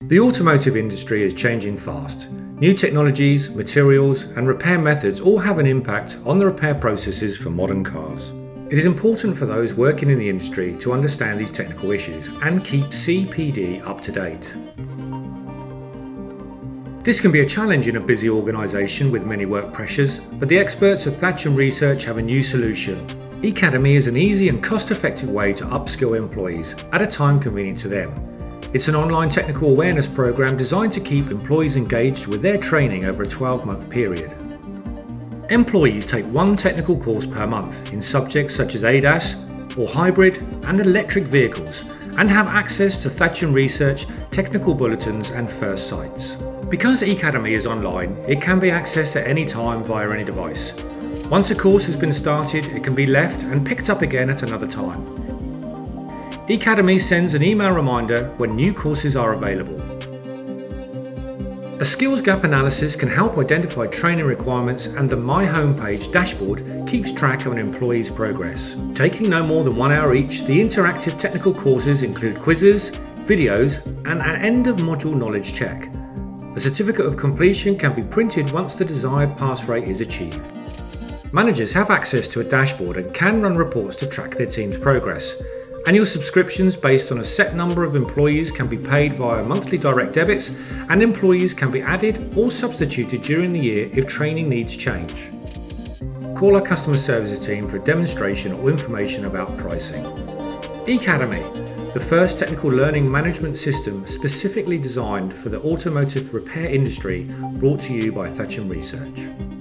The automotive industry is changing fast. New technologies, materials, and repair methods all have an impact on the repair processes for modern cars. It is important for those working in the industry to understand these technical issues and keep CPD up to date. This can be a challenge in a busy organisation with many work pressures, but the experts at Thatcham Research have a new solution. Ecademy is an easy and cost-effective way to upskill employees at a time convenient to them. It's an online technical awareness program designed to keep employees engaged with their training over a 12-month period. Employees take one technical course per month in subjects such as ADAS or hybrid and electric vehicles, and have access to Thatcham Research, technical bulletins and first sites. Because Ecademy is online, it can be accessed at any time via any device. Once a course has been started, it can be left and picked up again at another time. Ecademy sends an email reminder when new courses are available. A skills gap analysis can help identify training requirements, and the My Homepage dashboard keeps track of an employee's progress. Taking no more than 1 hour each, the interactive technical courses include quizzes, videos, and an end-of-module knowledge check. A certificate of completion can be printed once the desired pass rate is achieved. Managers have access to a dashboard and can run reports to track their team's progress. Annual subscriptions based on a set number of employees can be paid via monthly direct debits, and employees can be added or substituted during the year if training needs change. Call our customer services team for a demonstration or information about pricing. Ecademy, the first technical learning management system specifically designed for the automotive repair industry, brought to you by Thatcham Research.